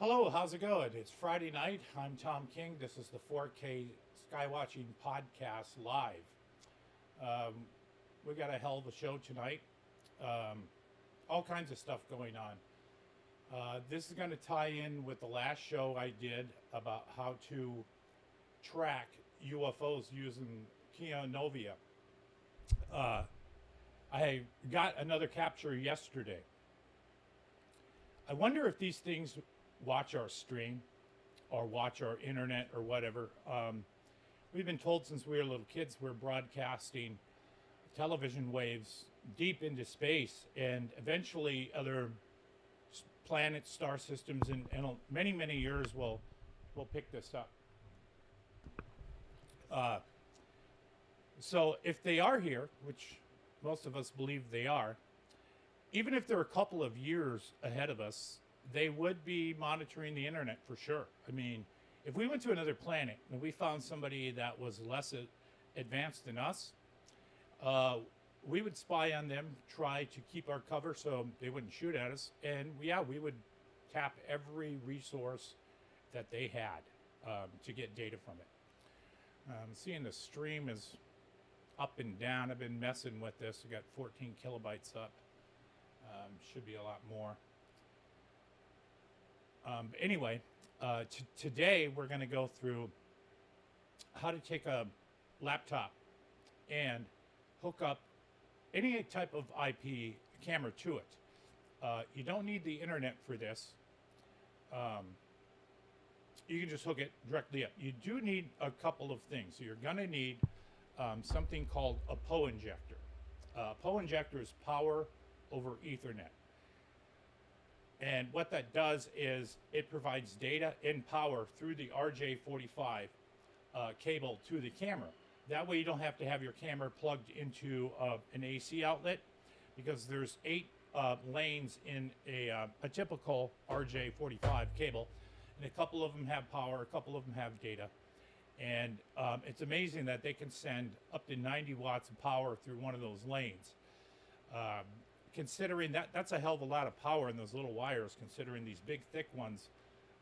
Hello, how's it going? It's Friday night. I'm Tom King. This is the 4K Skywatching podcast live. We got a hell of a show tonight. All kinds of stuff going on. This is going to tie in with the last show I did about how to track UFOs using Kia Novia. I got another capture yesterday. I wonder if these things watch our stream or watch our internet or whatever. We've been told since we were little kids we're broadcasting television waves deep into space, and eventually other planets, star systems, and many, many years will pick this up. So if they are here, which most of us believe they are, even if they're a couple of years ahead of us, they would be monitoring the internet for sure. I mean, if we went to another planet and we found somebody that was less advanced than us, we would spy on them, try to keep our cover so they wouldn't shoot at us, and we would tap every resource that they had to get data from it. Seeing the stream is up and down. I've been messing with this. We got 14 kilobytes up. Should be a lot more. Anyway, today we're going to go through how to take a laptop and hook up any type of IP camera to it. You don't need the internet for this. You can just hook it directly up. You do need a couple of things. So you're going to need something called a PO injector. PO injector is power over Ethernet. And what that does is it provides data and power through the RJ45 cable to the camera. That way you don't have to have your camera plugged into an AC outlet, because there's 8 lanes in a typical RJ45 cable, and a couple of them have power, a couple of them have data. And it's amazing that they can send up to 90 watts of power through one of those lanes. Considering that's a hell of a lot of power in those little wires, considering these big thick ones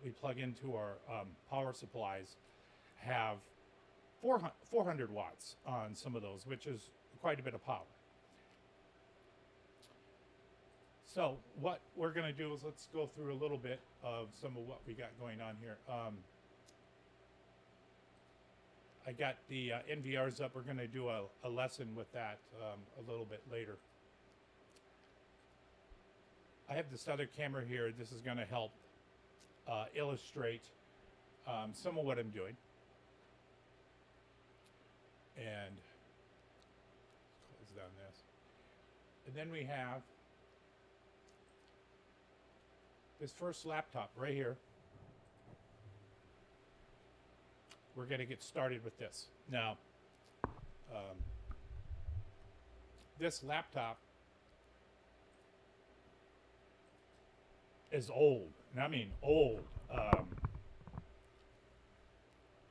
we plug into our power supplies have 400 watts on some of those, which is quite a bit of power. So what we're going to do is let's go through a little bit of some of what we got going on here. I got the NVRs up. We're going to do a lesson with that a little bit later. I have this other camera here. This is going to help illustrate some of what I'm doing. And close down this. And then we have this first laptop right here. We're going to get started with this. Now, this laptop is old, and I mean old.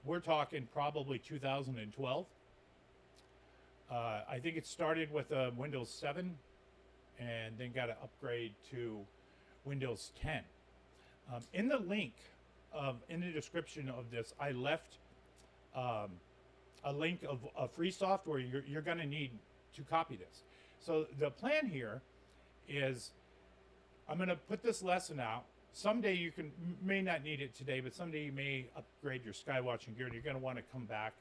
We're talking probably 2012. I think it started with a Windows 7 and then got an upgrade to Windows 10. In the link, in the description of this, I left a link of free software you're going to need to copy this. So the plan here is I'm going to put this lesson out. Someday you may not need it today, but someday you may upgrade your Skywatching gear and you're going to want to come back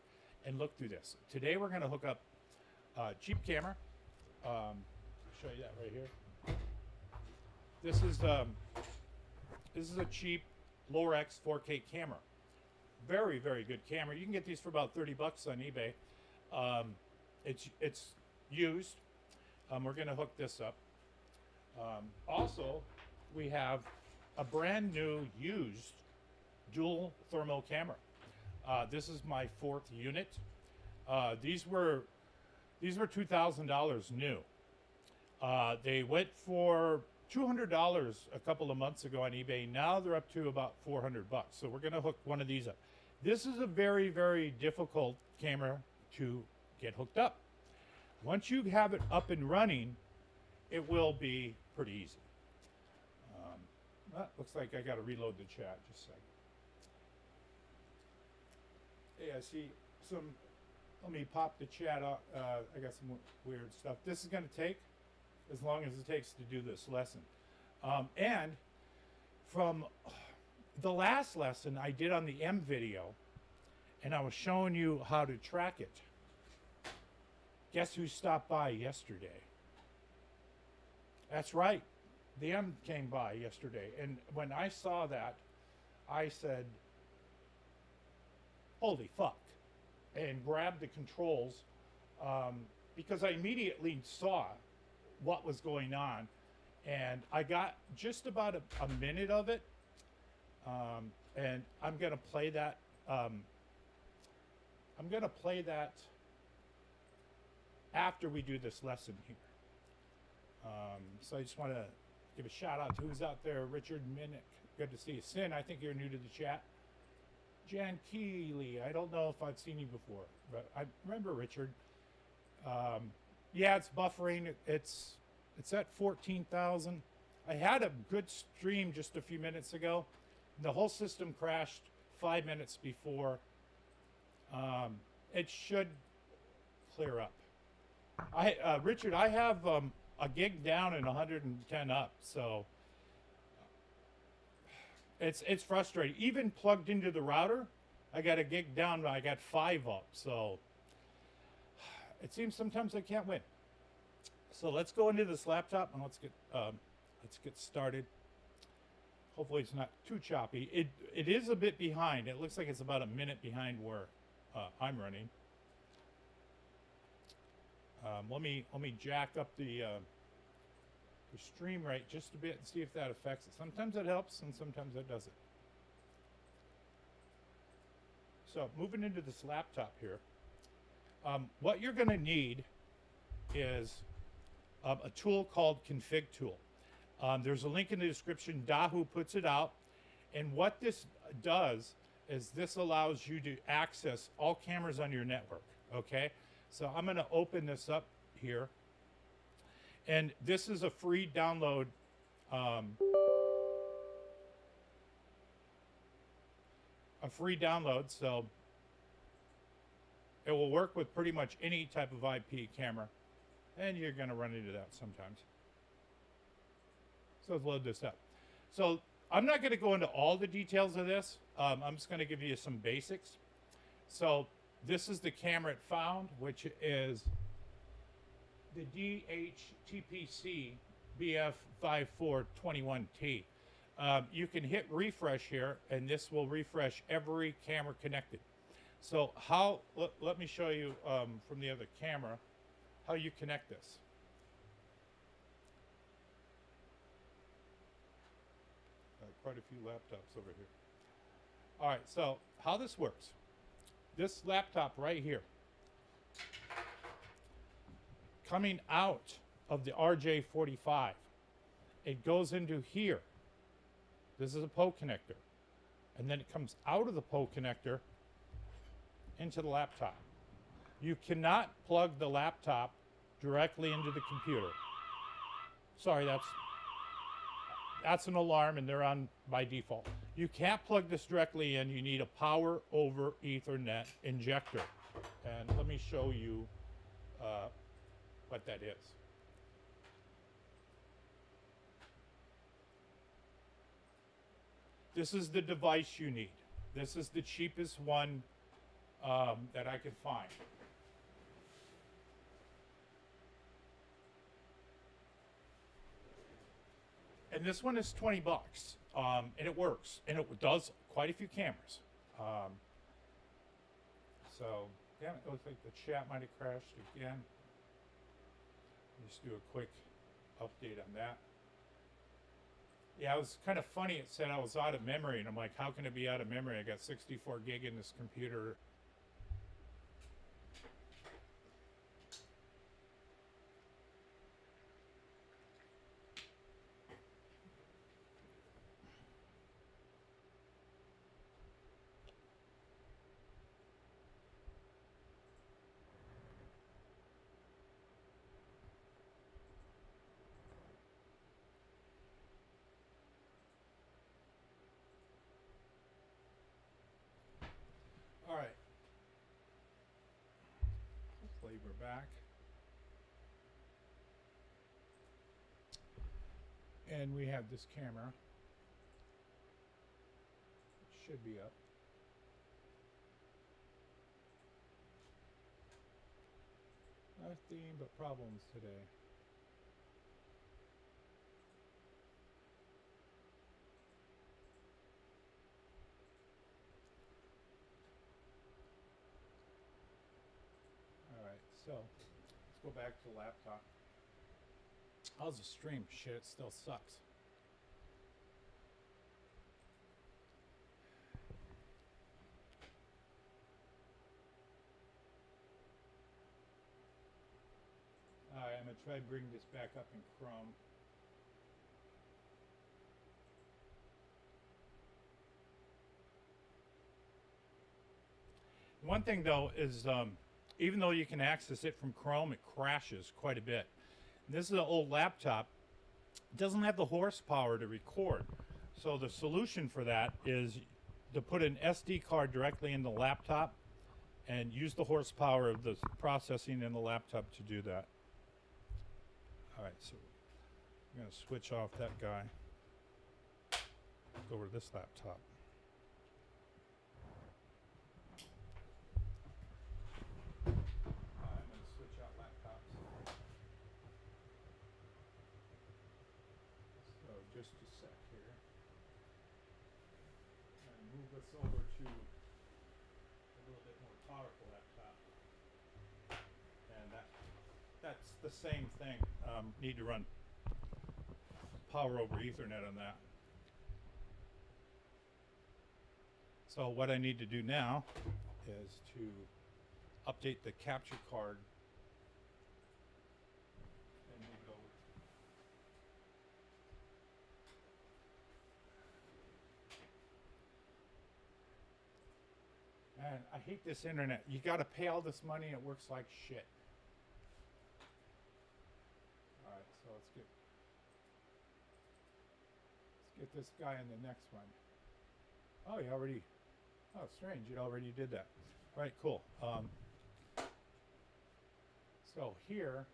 and look through this. Today we're going to hook up a cheap camera. I'll show you that right here. This is a cheap Lorex 4K camera. Very, very good camera. You can get these for about 30 bucks on eBay. It's used. We're going to hook this up. Also, we have a brand new used dual thermal camera. This is my 4th unit. These were $2,000 new. They went for $200 a couple of months ago on eBay. Now they're up to about 400 bucks. So we're going to hook one of these up. This is a very, very difficult camera to get hooked up. Once you have it up and running, it will be pretty easy. Looks like I got to reload the chat just a second. Hey, I see some. Let me pop the chat out. I got some weird stuff. This is going to take as long as it takes to do this lesson. And from the last lesson I did on the M video, and I was showing you how to track it. Guess who stopped by yesterday? That's right. The M came by yesterday. And when I saw that, I said, holy fuck, and grabbed the controls because I immediately saw what was going on. And I got just about a minute of it. And I'm going to play that. I'm going to play that after we do this lesson here. So I just want to give a shout out to who's out there. Richard Minnick, good to see you. Sin, I think you're new to the chat. Jan Keeley, I don't know if I've seen you before, but I remember Richard. Yeah, it's buffering. It's at 14,000. I had a good stream just a few minutes ago. The whole system crashed 5 minutes before. It should clear up. Richard, I have a gig down and 110 up, so it's frustrating. Even plugged into the router, I got a gig down, but I got 5 up, so it seems sometimes I can't win. So let's go into this laptop and let's get started. Hopefully it's not too choppy. It is a bit behind. It looks like it's about a minute behind where I'm running. Let me jack up the stream rate just a bit and see if that affects it. Sometimes it helps and sometimes it doesn't. So moving into this laptop here, what you're going to need is a tool called Config Tool. There's a link in the description. Dahoo puts it out, and what this does is this allows you to access all cameras on your network. Okay, so I'm going to open this up here, and this is a free download. A free download, so it will work with pretty much any type of IP camera, and you're going to run into that sometimes. So let's load this up. So I'm not going to go into all the details of this. I'm just going to give you some basics. So this is the camera it found, which is the DHTPC BF5421T. You can hit refresh here, and this will refresh every camera connected. So how, let me show you from the other camera how you connect this. quite a few laptops over here. All right, so how this works. This laptop right here, coming out of the RJ45, it goes into here. This is a PO connector. And then it comes out of the PO connector into the laptop. You cannot plug the laptop directly into the computer. Sorry, that's an alarm and they're on by default. You can't plug this directly in. You need a power over Ethernet injector. And let me show you what that is. This is the device you need. This is the cheapest one that I could find. And this one is 20 bucks, and it works, and it does quite a few cameras. So, yeah, it looks like the chat might have crashed again. Just do a quick update on that. Yeah, it was kind of funny. It said I was out of memory, and I'm like, how can it be out of memory? I got 64 gig in this computer. All right. Hopefully we're back. And we have this camera. It should be up. Nothing but problems today. So, let's go back to the laptop. How's the stream? Shit, it still sucks. Alright, I'm going to try to bring this back up in Chrome. One thing though is even though you can access it from Chrome, it crashes quite a bit. This is an old laptop. It doesn't have the horsepower to record. So the solution for that is to put an SD card directly in the laptop and use the horsepower of the processing in the laptop to do that. All right, so I'm going to switch off that guy. Go over to this laptop. Just a sec here. And move this over to a little bit more powerful laptop. And that's the same thing. Need to run power over Ethernet on that. So what I need to do now is to update the capture card. Man, I hate this internet. You got to pay all this money and it works like shit. All right, so let's get this guy in the next one. Oh, you already. Oh, strange. You already did that. All right, cool. So here,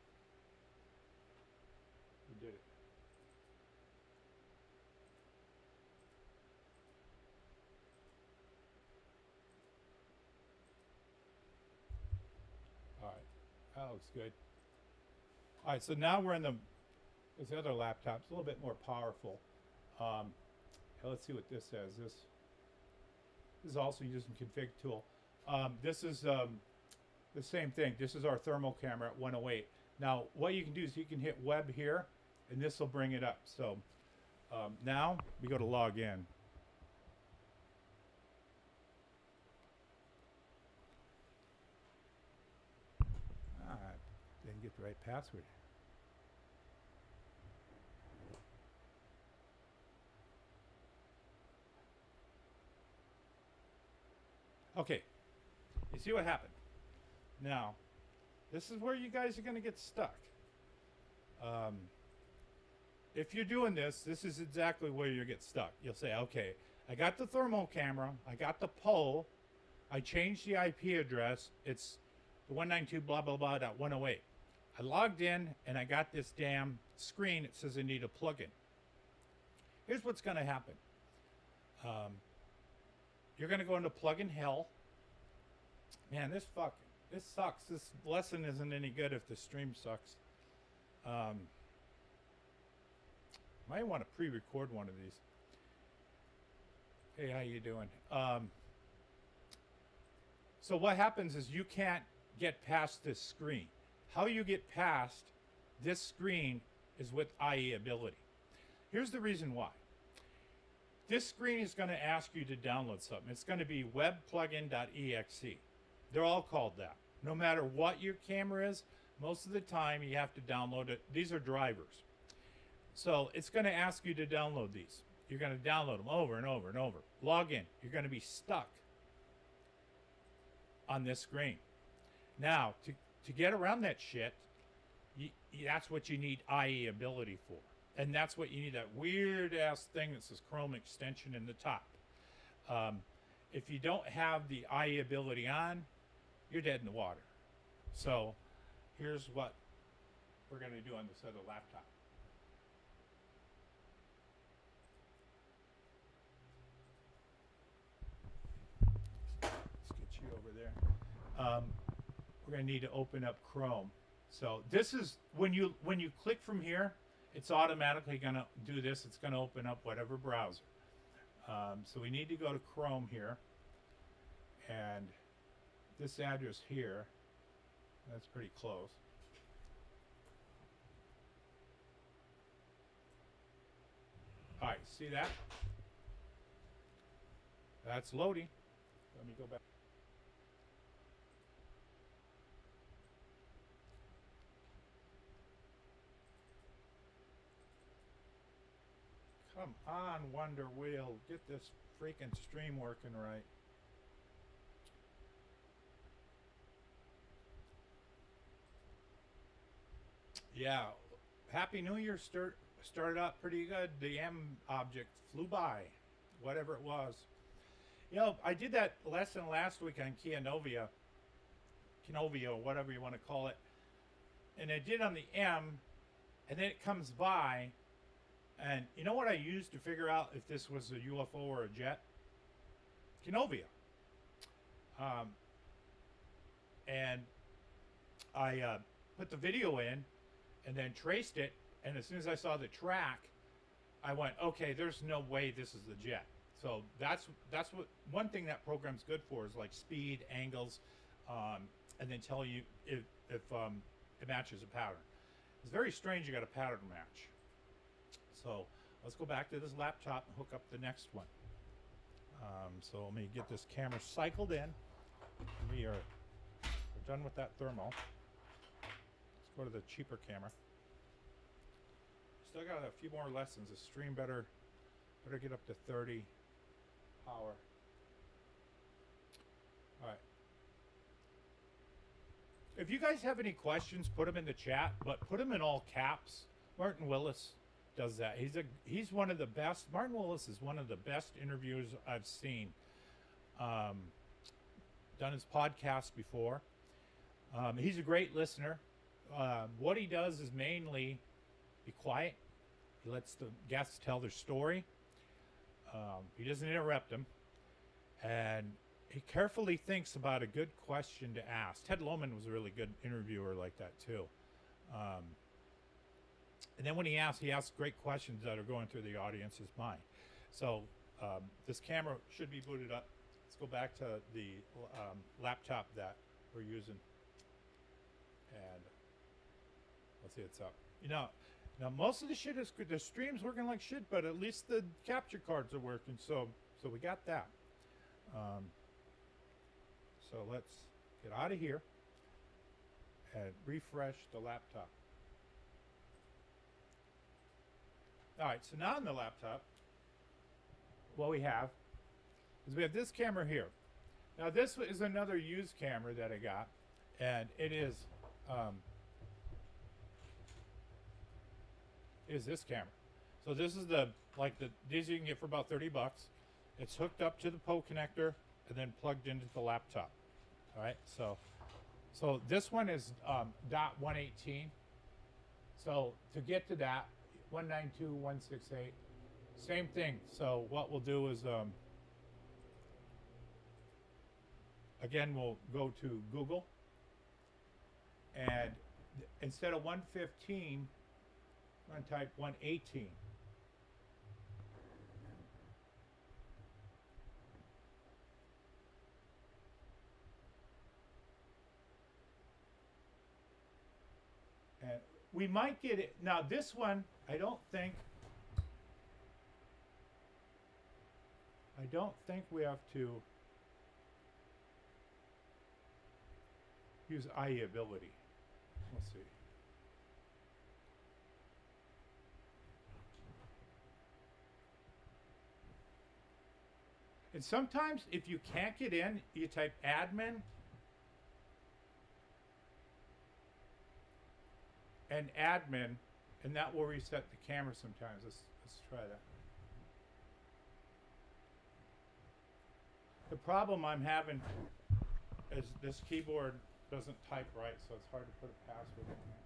we did it. That looks good. All right, so now we're in this other laptop. It's a little bit more powerful. Let's see what this says. This is also using config tool. This is the same thing. This is our thermal camera at 108. Now, what you can do is you can hit web here, and this will bring it up. So Now we go to log in. Didn't get the right password. Okay, you see what happened? Now, this is where you guys are going to get stuck. If you're doing this, this is exactly where you get stuck. You'll say, okay, I got the thermal camera, I got the pole, I changed the IP address, it's the 192 blah blah blah .108. I logged in and I got this damn screen that says I need a plugin. Here's what's going to happen. You're going to go into plugin hell. Man, this sucks. This lesson isn't any good if the stream sucks. Might want to pre-record one of these. Hey, how you doing? So what happens is you can't get past this screen. How you get past this screen is with IE ability. Here's the reason why. This screen is going to ask you to download something. It's going to be webplugin.exe. They're all called that. No matter what your camera is, most of the time you have to download it. These are drivers. So it's going to ask you to download these. You're going to download them over and over and over. Log in. You're going to be stuck on this screen. Now, to get around that shit, that's what you need IE ability for. And that's what you need, that weird-ass thing that says Chrome extension in the top. If you don't have the IE ability on, you're dead in the water. So here's what we're going to do on this other laptop. Let's get you over there. We're going to need to open up Chrome. So this is, when you click from here, it's automatically going to do this. It's going to open up whatever browser. So we need to go to Chrome here. And this address here, that's pretty close. All right, see that? That's loading. Let me go back. Come on, Wonder Wheel. Get this freaking stream working right. Yeah, Happy New Year started out pretty good. The M object flew by, whatever it was. You know, I did that lesson last week on Kenovia, whatever you want to call it. And I did on the M, and then it comes by. And you know what I used to figure out if this was a UFO or a jet? Kenovia. And I put the video in and then traced it. And as soon as I saw the track, I went, okay, there's no way this is the jet. So that's what one thing that program's good for is like speed, angles, and then tell you if it matches a pattern. It's very strange you got a pattern match. So let's go back to this laptop and hook up the next one. So let me get this camera cycled in. We're done with that thermal. Let's go to the cheaper camera. Still got a few more lessons. The stream better get up to 30 power. All right. If you guys have any questions, put them in the chat, but put them in all caps. Martin Willis does that. He's one of the best. Martin Willis is one of the best interviewers I've seen. Done his podcast before. He's a great listener. What he does is mainly be quiet. He lets the guests tell their story. He doesn't interrupt them. And he carefully thinks about a good question to ask. Ted Lohman was a really good interviewer like that too. And then when he asks great questions that are going through the audience's mind. So this camera should be booted up. Let's go back to the laptop that we're using. And let's see, it's up. You know, Now most of the shit is good. The stream's working like shit, but at least the capture cards are working. So we got that. So let's get out of here and refresh the laptop. All right, so now on the laptop, what we have is we have this camera here. Now this is another used camera that I got, and it is this camera. So this is these you can get for about 30 bucks. It's hooked up to the PO connector and then plugged into the laptop. All right, so this one is .118. So to get to that, 192.168, same thing. So what we'll do is, again, we'll go to Google, and instead of 115, I'm going to type 118. And we might get it. Now this one, I don't think we have to use IE ability. Let's see. And sometimes if you can't get in, you type admin and admin, and that will reset the camera sometimes. Let's try that. The problem I'm having is this keyboard doesn't type right, so it's hard to put a password in there.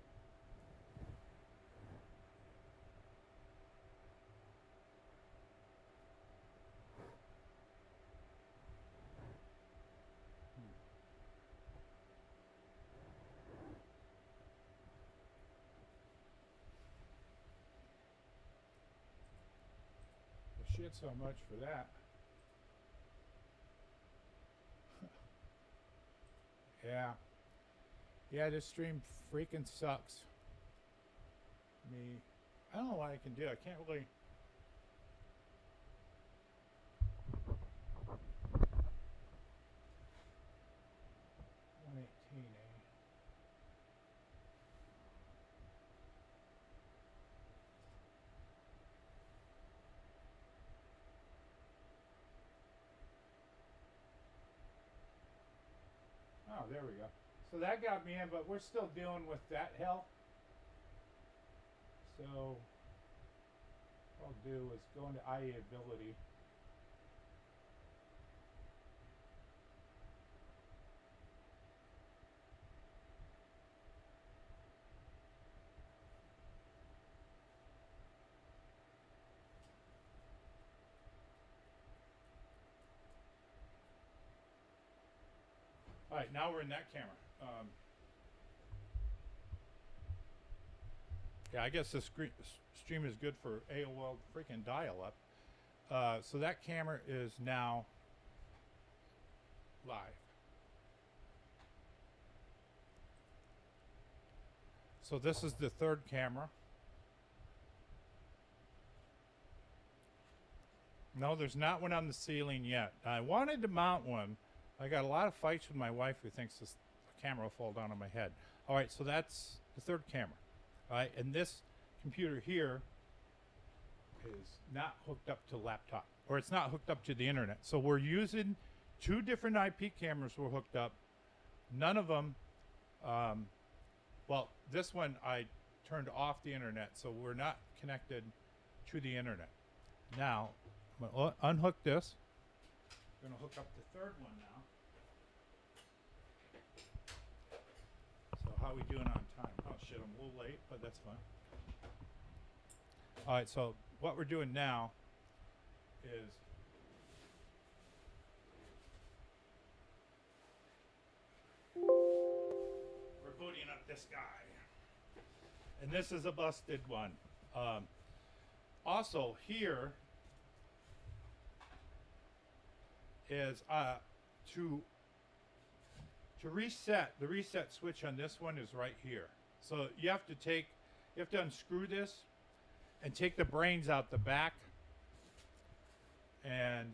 Shit, so much for that. Yeah, this stream freaking sucks. I don't know what I can do. I can't really. Oh, there we go. So that got me in, but we're still dealing with that hell. So what I'll do is go into IE ability. All right, now we're in that camera. Yeah, I guess this stream is good for AOL freaking dial-up. So that camera is now live. So this is the third camera. No, there's not one on the ceiling yet. I wanted to mount one. I got a lot of fights with my wife who thinks this camera will fall down on my head. All right, so that's the third camera. All right, and this computer here is not hooked up to laptop, or it's not hooked up to the internet. So we're using two different IP cameras were hooked up. None of them, well, this one I turned off the internet, so we're not connected to the internet. Now, I'm going to unhook this. I'm going to hook up the third one now. So how are we doing on time? Oh shit, I'm a little late, but that's fine. All right, so what we're doing now is we're booting up this guy. And this is a busted one. Also here is to reset, the reset switch on this one is right here. So you have to take, You have to unscrew this and take the brains out the back. And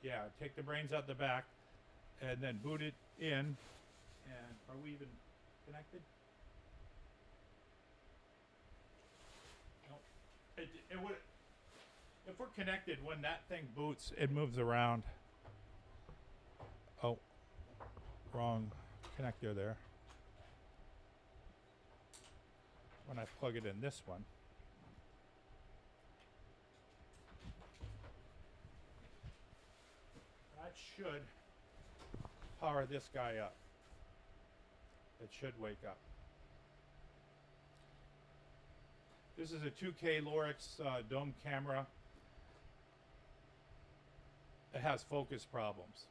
yeah, take the brains out the back and then boot it in. And are we even connected? No. It would, if we're connected, when that thing boots, it moves around. Oh, wrong connector there. When I plug it in this one. That should power this guy up. It should wake up. This is a 2K Lorix dome camera. It has focus problems.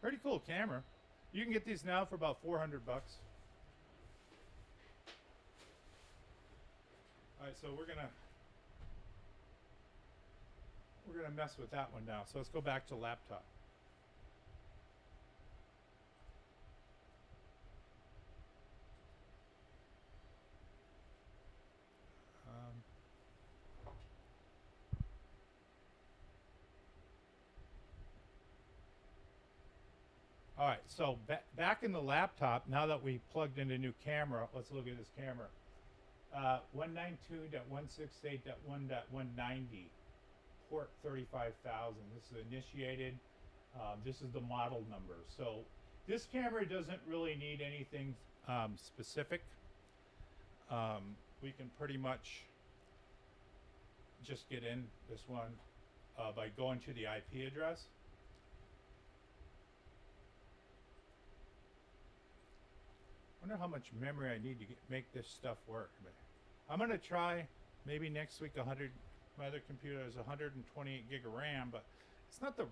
Pretty cool camera. You can get these now for about 400 bucks. All right, so we're gonna mess with that one now. So let's go back to laptop. All right, so back in the laptop, now that we plugged in a new camera, let's look at this camera. 192.168.1.190, port 35,000. This is initiated. This is the model number. So this camera doesn't really need anything specific. We can pretty much just get in this one by going to the IP address. I wonder how much memory I need to make this stuff work. I'm going to try maybe next week 100. My other computer has 128 gig of RAM, but it's not the